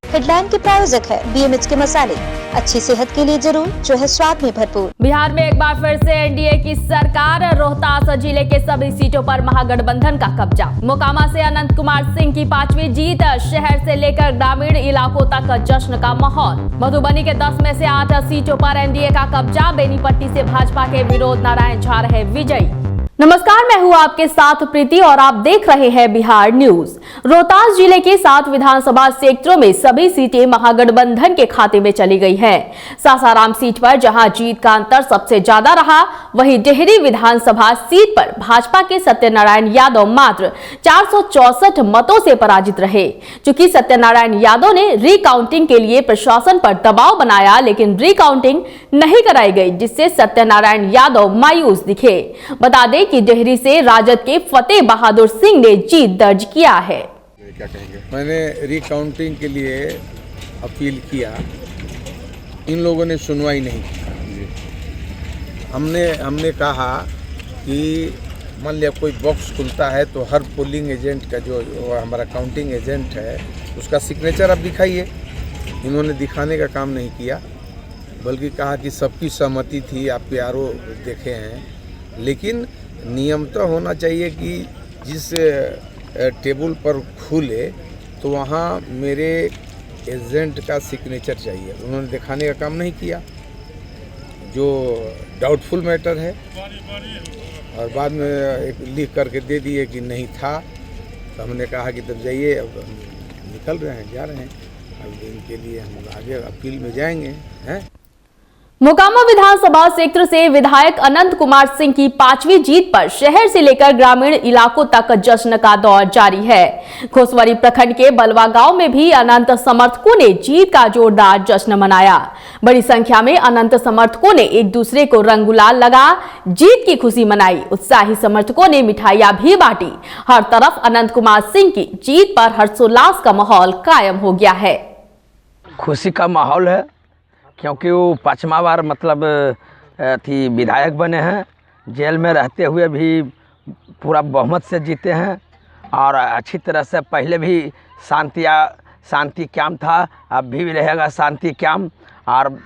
Headline के प्रायोजक है BMH के मसाले, अच्छी सेहत के लिए जरूर, जो है स्वाद में भरपूर। बिहार में एक बार फिर से एनडीए की सरकार, रोहतास जिले के सभी सीटों पर महागठबंधन का कब्जा। मोकामा से अनंत कुमार सिंह की 5वीं जीत, शहर से लेकर ग्रामीण इलाकों तक जश्न का माहौल। मधुबनी के 10 में से 8 सीटों पर एनडीए का कब्जा। बेनीपट्टी से भाजपा के विनोद नारायण झा रहे विजयी। नमस्कार, मैं हूं आपके साथ प्रीति और आप देख रहे हैं बिहार न्यूज। रोहतास जिले के 7 विधानसभा क्षेत्रों में सभी सीटें महागठबंधन के खाते में चली गई हैं। सासाराम सीट पर जहां जीत का अंतर सबसे ज्यादा रहा, वहीं डेहरी विधानसभा सीट पर भाजपा के सत्यनारायण यादव मात्र 464 मतों से पराजित रहे। चूंकि सत्यनारायण यादव ने रिकाउंटिंग के लिए प्रशासन पर दबाव बनाया, लेकिन रिकाउंटिंग नहीं कराई गई, जिससे सत्यनारायण यादव मायूस दिखे। बता दें कि डेहरी से राजद के फतेह बहादुर सिंह ने जीत दर्ज किया है। क्या कहेंगे? मैंने रिकाउंटिंग के लिए अपील किया, इन लोगों ने सुनवाई नहीं की। हमने कहा कि मान लिया कोई बॉक्स खुलता है तो हर पोलिंग एजेंट का जो हमारा काउंटिंग एजेंट है उसका सिग्नेचर आप दिखाइए। इन्होंने दिखाने का काम नहीं किया, बल्कि कहा कि सबकी सहमति थी, आप PRO देखे हैं। लेकिन नियम तो होना चाहिए कि जिस टेबल पर खुले तो वहाँ मेरे एजेंट का सिग्नेचर चाहिए। उन्होंने दिखाने का काम नहीं किया, जो डाउटफुल मैटर है, और बाद में एक लिख करके दे दिए कि नहीं था। तो हमने कहा कि तब जाइए, अब निकल रहे हैं, जा रहे हैं, अब इनके लिए हम आगे अपील में जाएंगे हैं। मोकामा विधानसभा क्षेत्र से विधायक अनंत कुमार सिंह की 5वीं जीत पर शहर से लेकर ग्रामीण इलाकों तक जश्न का दौर जारी है। घोसवरी प्रखंड के बलवा गांव में भी अनंत समर्थकों ने जीत का जोरदार जश्न मनाया। बड़ी संख्या में अनंत समर्थकों ने एक दूसरे को रंग गुलाल लगा जीत की खुशी मनाई। उत्साही समर्थकों ने मिठाइयां भी बांटी। हर तरफ अनंत कुमार सिंह की जीत पर हर्षोल्लास का माहौल कायम हो गया है। खुशी का माहौल है, क्योंकि वो 5वां बार मतलब विधायक बने हैं। जेल में रहते हुए भी पूरा बहुमत से जीते हैं, और अच्छी तरह से पहले भी शांति क्याम था, अब भी रहेगा शांति क्याम, और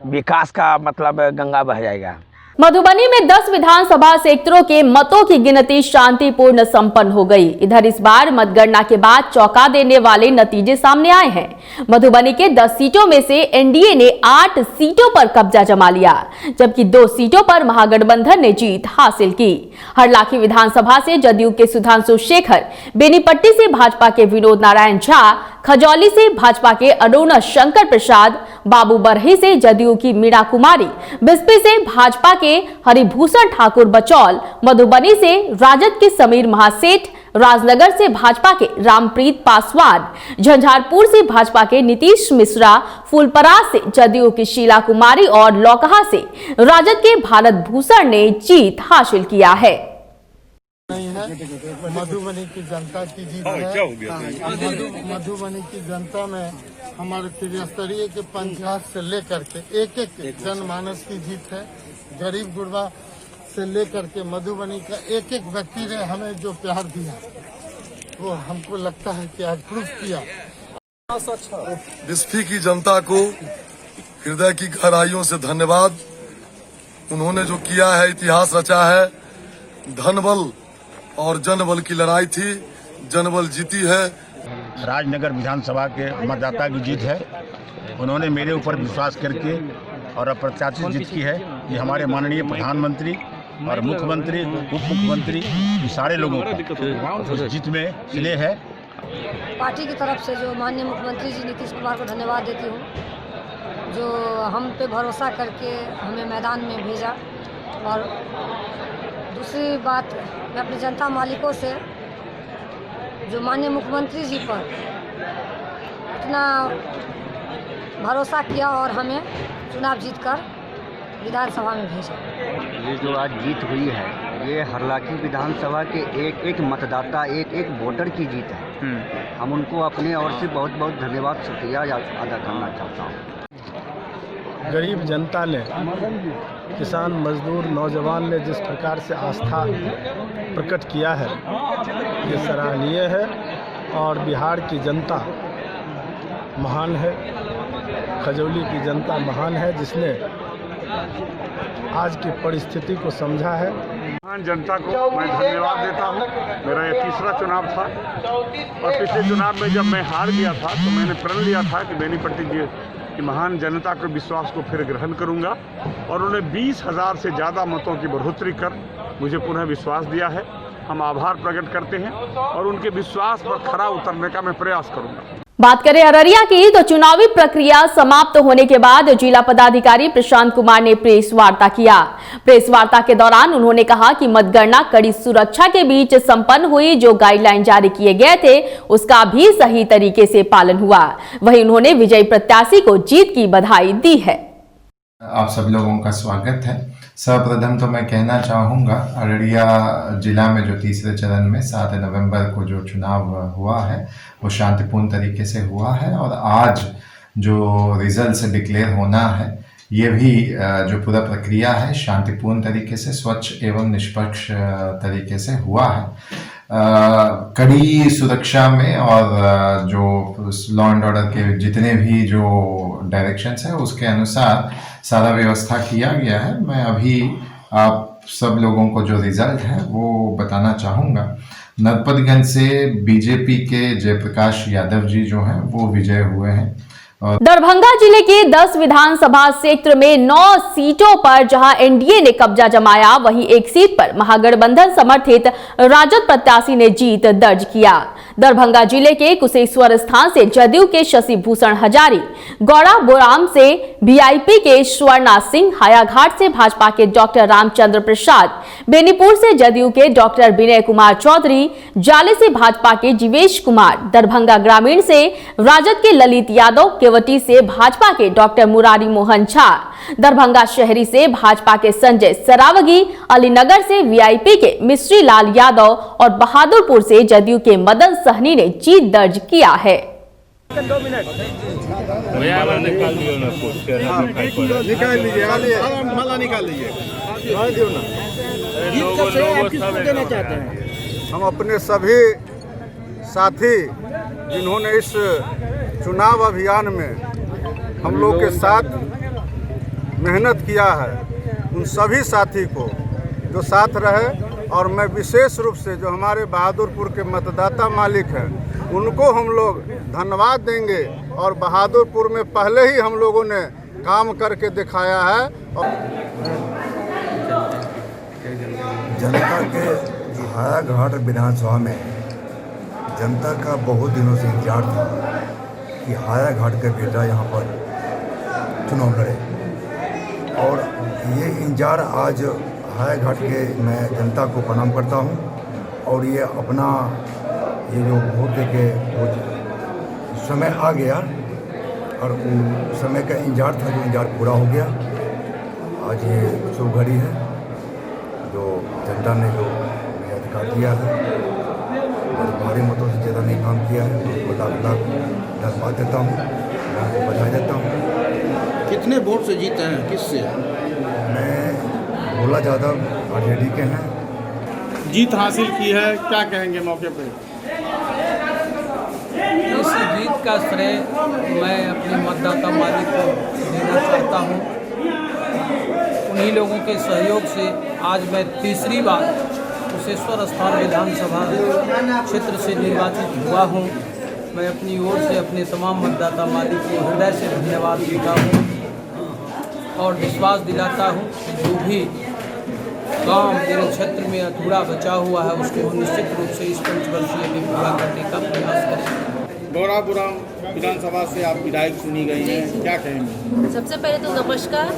विकास का मतलब गंगा बह जाएगा। मधुबनी में 10 विधानसभा क्षेत्रों के मतों की गिनती शांतिपूर्ण संपन्न हो गई। इधर इस बार मतगणना के बाद चौंका देने वाले नतीजे सामने आए हैं। मधुबनी के 10 सीटों में से एनडीए ने 8 सीटों पर कब्जा जमा लिया, जबकि 2 सीटों पर महागठबंधन ने जीत हासिल की। हरलाखी विधानसभा से जदयू के सुधांशु शेखर, बेनीपट्टी से भाजपा के विनोद नारायण झा, खजौली से भाजपा के अरुण शंकर प्रसाद, बाबू बरही से जदयू की मीरा कुमारी, बिस्पी से भाजपा के हरिभूषण ठाकुर बचौल, मधुबनी से राजद के समीर महासेठ, राजनगर से भाजपा के रामप्रीत पासवान, झंझारपुर से भाजपा के नीतीश मिश्रा, फूलपरास से जदयू की शीला कुमारी और लौकहा से राजद के भारत भूषण ने जीत हासिल किया है। नहीं है, मधुबनी की जनता की जीत है। मधुबनी की जनता में हमारे त्रिस्तरीय के पंचायत से लेकर के एक जनमानस की जीत है। गरीब गुरबा से लेकर के मधुबनी का एक व्यक्ति ने हमें जो प्यार दिया, वो हमको लगता है कि आज प्रूफ किया। बिस्फी की जनता को हृदय की गहराइयों से धन्यवाद। उन्होंने जो किया है, इतिहास रचा है। धनबल और जनबल की लड़ाई थी, जनबल जीती है। राजनगर विधानसभा के मतदाता की जीत है। उन्होंने मेरे ऊपर विश्वास करके और अप्रत्याशित जीत की है। ये हमारे माननीय प्रधानमंत्री और मुख्यमंत्री, उप मुख्यमंत्री, सारे लोगों को जीत में स्नेह है। पार्टी की तरफ से जो माननीय मुख्यमंत्री जी नीतीश कुमार को धन्यवाद देती हूँ, जो हम पे भरोसा करके हमें मैदान में भेजा। और दूसरी बात, मैं अपनी जनता मालिकों से जो माननीय मुख्यमंत्री जी पर इतना भरोसा किया और हमें चुनाव जीतकर विधानसभा में भेजा। ये जो आज जीत हुई है, ये हरलाखी विधानसभा के एक मतदाता, एक वोटर की जीत है। हम उनको अपने ओर से बहुत बहुत धन्यवाद, शुक्रिया अदा करना चाहता हूँ। गरीब जनता ने, किसान, मजदूर, नौजवान ने जिस प्रकार से आस्था प्रकट किया है, ये सराहनीय है। और बिहार की जनता महान है, खजौली की जनता महान है, जिसने आज की परिस्थिति को समझा है। महान जनता को मैं धन्यवाद देता हूँ। मेरा ये तीसरा चुनाव था और पिछले चुनाव में जब मैं हार गया था तो मैंने प्रण लिया था कि बेनीपट्टी जी की महान जनता के विश्वास को फिर ग्रहण करूँगा और उन्हें 20,000 से ज़्यादा मतों की बढ़ोतरी कर मुझे पुनः विश्वास दिया है। हम आभार प्रकट करते हैं और उनके विश्वास पर खरा उतरने का मैं प्रयास करूँगा। बात करें अररिया की तो चुनावी प्रक्रिया समाप्त होने के बाद जिला पदाधिकारी प्रशांत कुमार ने प्रेस वार्ता किया। प्रेस वार्ता के दौरान उन्होंने कहा कि मतगणना कड़ी सुरक्षा के बीच संपन्न हुई। जो गाइडलाइन जारी किए गए थे उसका भी सही तरीके से पालन हुआ। वहीं उन्होंने विजयी प्रत्याशी को जीत की बधाई दी है। आप सब लोगों का स्वागत है। सर्वप्रथम तो मैं कहना चाहूँगा, अररिया जिला में जो तीसरे चरण में 7 नवंबर को जो चुनाव हुआ है वो शांतिपूर्ण तरीके से हुआ है और आज जो रिजल्ट्स डिक्लेयर होना है ये भी जो पूरा प्रक्रिया है शांतिपूर्ण तरीके से, स्वच्छ एवं निष्पक्ष तरीके से हुआ है। कड़ी सुरक्षा में और जो लॉ एंड ऑर्डर के जितने भी जो डायरेक्शंस है उसके अनुसार सारा व्यवस्था किया गया है। मैं अभी आप सब लोगों को जो रिजल्ट है वो बताना चाहूँगा। नरपतगंज से बीजेपी के जयप्रकाश यादव जी जो हैं वो विजय हुए हैं। दरभंगा जिले के 10 विधानसभा क्षेत्र में 9 सीटों पर जहां एनडीए ने कब्जा जमाया, वहीं एक सीट पर महागठबंधन समर्थित राजद प्रत्याशी ने जीत दर्ज किया। दरभंगा जिले के कुशेश्वर स्थान से जदयू के शशि भूषण हजारी, गौड़ा बोराम से वीआईपी के स्वर्णा सिंह, हायाघाट से भाजपा के डॉक्टर रामचंद्र प्रसाद, बेनीपुर से जदयू के डॉक्टर विनय कुमार चौधरी, जाले से भाजपा के जीवेश कुमार, दरभंगा ग्रामीण से राजद के ललित यादव, केवटी से भाजपा के डॉक्टर मुरारी मोहन झा, दरभंगा शहरी से भाजपा के संजय सरावगी, अलीनगर से वीआईपी के मिश्री लाल यादव और बहादुरपुर से जदयू के मदन सहनी ने जीत दर्ज किया है। 2 मिनट निकाल लीजिए देना चाहते हैं। हम अपने सभी साथी जिन्होंने इस चुनाव अभियान में हम लोग के साथ मेहनत किया है, उन सभी साथी को जो साथ रहे, और मैं विशेष रूप से जो हमारे बहादुरपुर के मतदाता मालिक हैं उनको हम लोग धन्यवाद देंगे। और बहादुरपुर में पहले ही हम लोगों ने काम करके दिखाया है। जनता के हायाघाट विधानसभा में जनता का बहुत दिनों से इंतजार था कि हायाघाट के बेटा यहाँ पर चुनाव लड़े, और ये इंतजार आज हायाघाट के मैं जनता को प्रणाम करता हूँ। और ये अपना ये जो वोट के वो समय आ गया और उस समय का इंतजार था, जो इंतजार पूरा हो गया। आज ये शुभ घड़ी है जो जनता ने जो मुझे अधिकार दिया है, और भारी मतों से ज़्यादा नहीं काम किया है, तो उनको लाख लाख धन्यवाद देता हूँ, मैं उनको बधाई देता हूँ। कितने वोट से जीते हैं, किससे? मैं भोला यादव आरजेडी के हैं। जीत हासिल की है, क्या कहेंगे मौके पे? इस जीत का श्रेय मैं अपने मतदाता मालिक को देना चाहता हूँ। उन्हीं लोगों के सहयोग से आज मैं तीसरी बार कुशेश्वर स्थान विधानसभा क्षेत्र से निर्वाचित हुआ हूँ। मैं अपनी ओर से अपने तमाम मतदाता मालिक को हृदय से धन्यवाद देता हूँ और विश्वास दिलाता हूँ कि जो भी काम मेरे क्षेत्र में अधूरा बचा हुआ है उसको हम निश्चित रूप से इस पंचवर्षीय में पूरा करने का प्रयास करेंगे। गौरापुरम विधानसभा से आप विधायक चुनी गई हैं, क्या कहेंगे? सबसे पहले तो नमस्कार।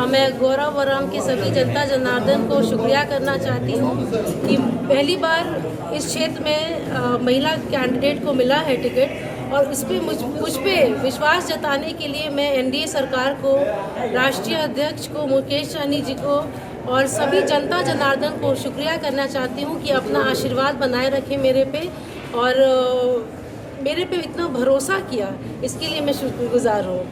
मैं गौरापुरम की सभी जनता जनार्दन को शुक्रिया करना चाहती हूँ कि पहली बार इस क्षेत्र में महिला कैंडिडेट को मिला है टिकट, और इस पर मुझ पे विश्वास जताने के लिए मैं एनडीए सरकार को, राष्ट्रीय अध्यक्ष को मुकेश सहनी जी को और सभी जनता जनार्दन को शुक्रिया करना चाहती हूँ कि अपना आशीर्वाद बनाए रखें मेरे पे, और मेरे पे इतना भरोसा किया, इसके लिए मैं शुक्रगुजार हूँ।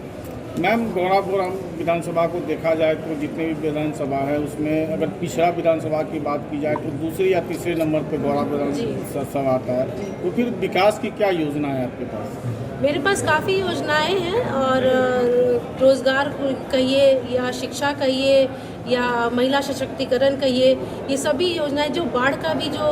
मैम, गौरापुरम विधानसभा को देखा जाए तो जितने भी विधानसभा है उसमें अगर पिछड़ा विधानसभा की बात की जाए तो दूसरे या तीसरे नंबर पे गौरापुरम विधानसभा आता है, तो फिर विकास की क्या योजना है आपके पास? मेरे पास काफ़ी योजनाएं हैं और रोज़गार कहिए या शिक्षा कहिए या महिला सशक्तिकरण कहिए, ये सभी योजनाएं, जो बाढ़ का भी जो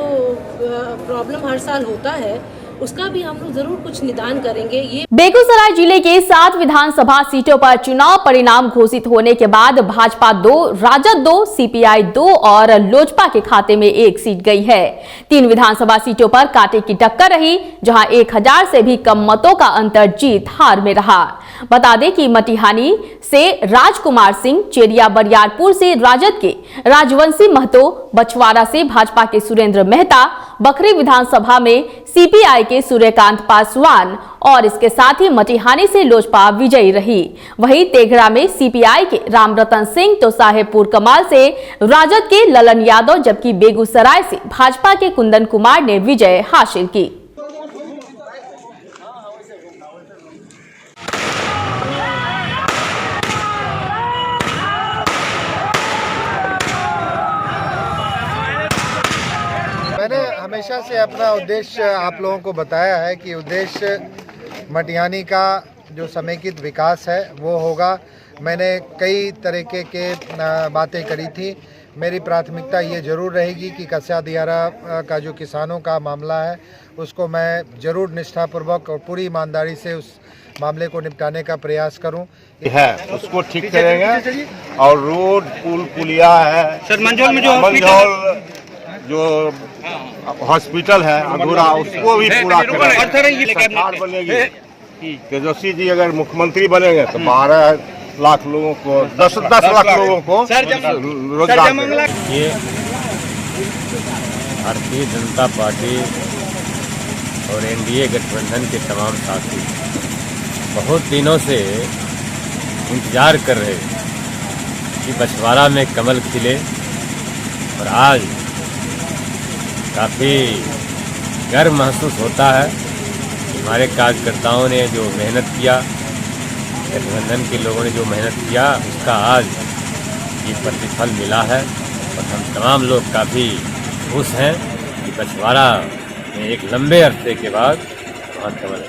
प्रॉब्लम हर साल होता है उसका भी हम लोग जरूर कुछ निदान करेंगे। ये बेगूसराय जिले के 7 विधानसभा सीटों पर चुनाव परिणाम घोषित होने के बाद भाजपा 2, राजद 2, सीपीआई 2 और लोजपा के खाते में 1 सीट गई है। 3 विधानसभा सीटों पर कांटे की टक्कर रही, जहां 1000 से भी कम मतों का अंतर जीत हार में रहा। बता दें कि मटिहानी से राजकुमार सिंह, चेरिया बरियारपुर से राजद के राजवंशी महतो, बछवाड़ा से भाजपा के सुरेंद्र मेहता, बखरी विधानसभा में सीपीआई के सूर्यकांत पासवान और इसके साथ ही मटिहानी से लोजपा विजयी रही। वहीं तेघड़ा में सीपीआई के रामरतन सिंह तो साहेबपुर कमाल से राजद के ललन यादव, जबकि बेगूसराय से भाजपा के कुंदन कुमार ने विजय हासिल की। मैंने हमेशा से अपना उद्देश्य आप लोगों को बताया है कि उद्देश्य मटिहानी का जो समेकित विकास है वो होगा। मैंने कई तरीके के बातें करी थी। मेरी प्राथमिकता ये जरूर रहेगी कि कस्या दियारा का जो किसानों का मामला है उसको मैं ज़रूर निष्ठापूर्वक और पूरी ईमानदारी से उस मामले को निपटाने का प्रयास करूं। है उसको ठीक करेंगे और रोड पुल पुलिया है सर, मंझौल में जो हॉस्पिटल है अधूरा, उसको भी पूरा करेंगे। सरकार बनेगी, तेजस्वी जी अगर मुख्यमंत्री बनेंगे तो 12 लाख लोगों को 10 लाख लोगों को रोजगार। ये भारतीय जनता पार्टी और एनडीए गठबंधन के तमाम साथी बहुत दिनों से इंतजार कर रहे कि बछवाड़ा में कमल खिले, और आज काफ़ी गर्व महसूस होता है। हमारे कार्यकर्ताओं ने जो मेहनत किया, गठबंधन के लोगों ने जो मेहनत किया, उसका आज ये प्रतिफल मिला है और हम तमाम लोग काफ़ी खुश हैं कि बछवाड़ा में एक लंबे अरसे के बाद वहाँ कमल।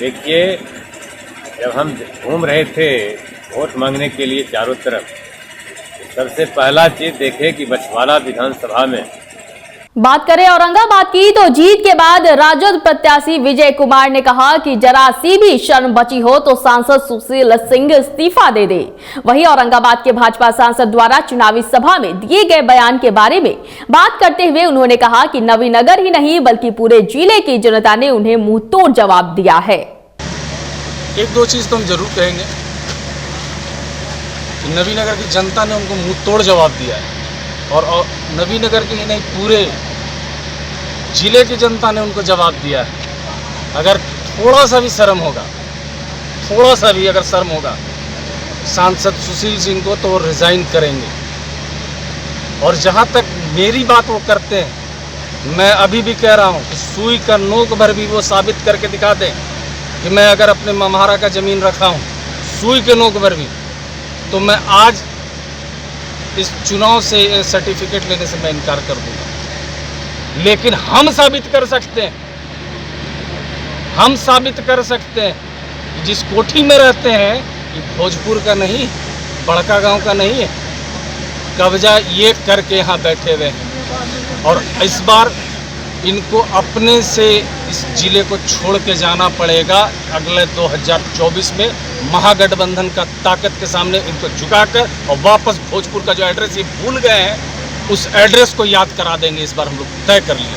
देखिए, जब हम घूम रहे थे वोट मांगने के लिए चारों तरफ, सबसे पहला चीज़ देखे कि बछवाड़ा विधानसभा में। बात करें औरंगाबाद की तो जीत के बाद राजद प्रत्याशी विजय कुमार ने कहा कि जरा सी भी शर्म बची हो तो सांसद सुशील सिंह इस्तीफा दे दे। वहीं औरंगाबाद के भाजपा सांसद द्वारा चुनावी सभा में दिए गए बयान के बारे में बात करते हुए उन्होंने कहा कि नवीनगर ही नहीं बल्कि पूरे जिले की जनता ने उन्हें मुंहतोड़ जवाब दिया है। 1-2 चीज तो हम जरूर कहेंगे कि नवीनगर की जनता ने उनको मुंहतोड़ जवाब दिया है, और नवीनगर के ही नहीं पूरे जिले की जनता ने उनको जवाब दिया है। अगर थोड़ा सा भी शर्म होगा, थोड़ा सा भी अगर शर्म होगा सांसद सुशील सिंह को, तो वो रिजाइन करेंगे। और जहाँ तक मेरी बात वो करते हैं, मैं अभी भी कह रहा हूँ कि सुई का नोक भर भी वो साबित करके दिखा दें कि मैं अगर अपने मम्हारा का ज़मीन रखा हूँ सुई के नोक भर भी, तो मैं आज इस चुनाव से सर्टिफिकेट लेने से मैं इनकार कर दूंगा। लेकिन हम साबित कर सकते हैं, कि जिस कोठी में रहते हैं ये भोजपुर का नहीं, बड़का गांव का नहीं है, कब्जा ये करके यहाँ बैठे हुए हैं। और इस बार इनको अपने से इस जिले को छोड़ के जाना पड़ेगा। अगले 2024 में महागठबंधन का ताकत के सामने इनको झुकाकर और वापस भोजपुर का जो एड्रेस ये भूल गए हैं, उस एड्रेस को याद करा देंगे। इस बार हम लोग तय कर लिए।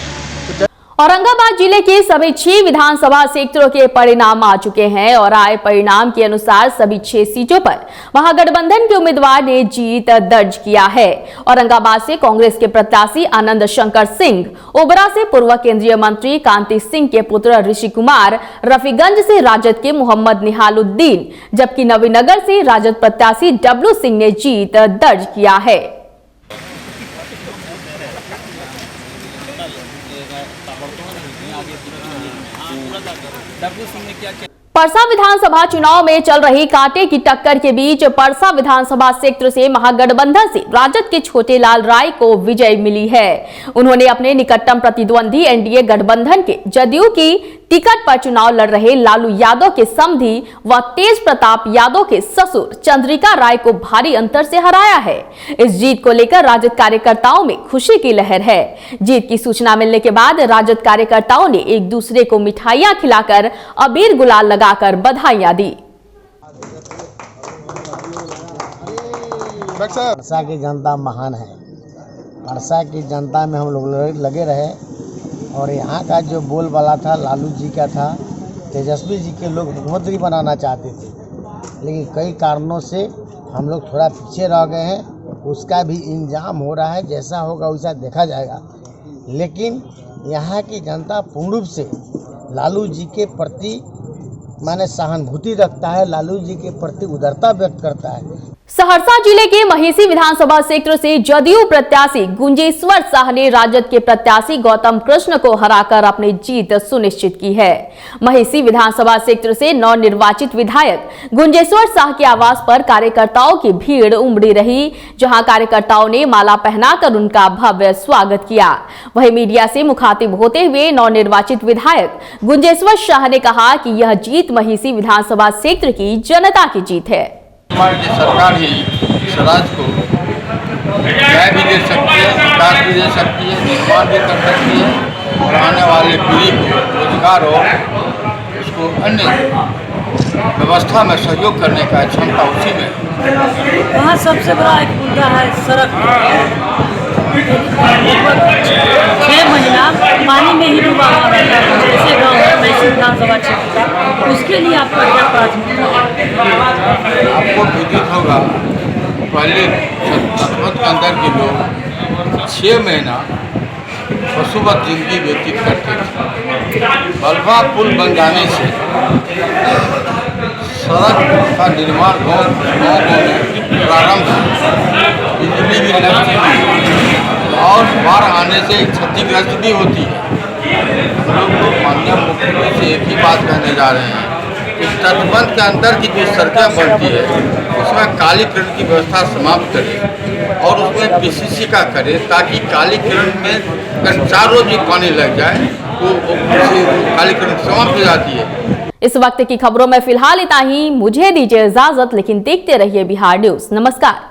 औरंगाबाद जिले के सभी 6 विधानसभा क्षेत्रों के परिणाम आ चुके हैं और आए परिणाम के अनुसार सभी 6 सीटों पर महागठबंधन के उम्मीदवार ने जीत दर्ज किया है। औरंगाबाद से कांग्रेस के प्रत्याशी आनंद शंकर सिंह, ओबरा से पूर्व केंद्रीय मंत्री कांति सिंह के पुत्र ऋषि कुमार, रफीगंज से राजद के मोहम्मद निहालुद्दीन, जबकि नवीनगर से राजद प्रत्याशी डब्लू सिंह ने जीत दर्ज किया है। परसा विधानसभा चुनाव में चल रही कांटे की टक्कर के बीच परसा विधानसभा क्षेत्र से महागठबंधन से राजद के छोटेलाल राय को विजय मिली है। उन्होंने अपने निकटतम प्रतिद्वंदी एनडीए गठबंधन के जदयू की टिकट पर चुनाव लड़ रहे लालू यादव के समधी व तेज प्रताप यादव के ससुर चंद्रिका राय को भारी अंतर से हराया है। इस जीत को लेकर राजद कार्यकर्ताओं में खुशी की लहर है। जीत की सूचना मिलने के बाद राजद कार्यकर्ताओं ने एक दूसरे को मिठाइयां खिलाकर अबीर गुलाल लगाकर बधाइयां दी। परसा की जनता महान है। परसा की जनता में हम लोग लगे रहे और यहाँ का जो बोलबाला था लालू जी का था। तेजस्वी जी के लोग मुख्यमंत्री बनाना चाहते थे, लेकिन कई कारणों से हम लोग थोड़ा पीछे रह गए हैं। उसका भी इंतजाम हो रहा है, जैसा होगा वैसा देखा जाएगा। लेकिन यहाँ की जनता पूर्ण रूप से लालू जी के प्रति माने सहानुभूति रखता है, लालू जी के प्रति उदारता व्यक्त करता है। सहरसा जिले के महेसी विधानसभा क्षेत्र से जदयू प्रत्याशी गुंजेश्वर शाह ने राजद के प्रत्याशी गौतम कृष्ण को हराकर अपनी जीत सुनिश्चित की है। महेसी विधानसभा क्षेत्र से नवनिर्वाचित विधायक गुंजेश्वर शाह के आवास पर कार्यकर्ताओं की भीड़ उमड़ी रही, जहां कार्यकर्ताओं ने माला पहनाकर उनका भव्य स्वागत किया। वहीं मीडिया से मुखातिब होते हुए नवनिर्वाचित विधायक गुंजेश्वर शाह ने कहा कि यह जीत महेसी विधानसभा क्षेत्र की जनता की जीत है। हमारी की सरकार ही इस राज्य को न्याय भी दे सकती है, विकास भी दे सकती है, निर्माण भी कर सकती है और आने वाले पीढ़ी को रोजगार और उसको अन्य व्यवस्था में सहयोग करने का क्षमता उसी में। वहाँ सबसे बड़ा एक मुद्दा है सड़क। 6 महीना पानी में ही डूबा हुआ रहता है, जैसे गाँव है वैसे विधानसभा क्षेत्र, उसके लिए आपका क्या प्राथमिकता है? आपको विदित होगा पहले सत्तावत के अंदर के लोग 6 महीना पशुवत जिंदगी व्यतीत करते थे। बल्बा पुल बन जाने से सड़क का निर्माण गाँव में प्रारंभ बिजली भी लग चुकी और बाढ़ आने से क्षतिग्रस्त भी होती है। हम लोग माननीय मुख्यमंत्री से एक ही बात कहने जा रहे हैं कि तटबंध के अंदर की जो सड़कें बनती है उसमें कालीकरण की व्यवस्था समाप्त करें और उसमें पीसीसी का करें, ताकि कालीकरण में अगर 4 रोज भी पानी लग जाए तो कालीकरण समाप्त हो जाती है। इस वक्त की खबरों में फिलहाल इतना ही। मुझे दीजिए इजाजत, लेकिन देखते रहिए बिहार न्यूज। नमस्कार।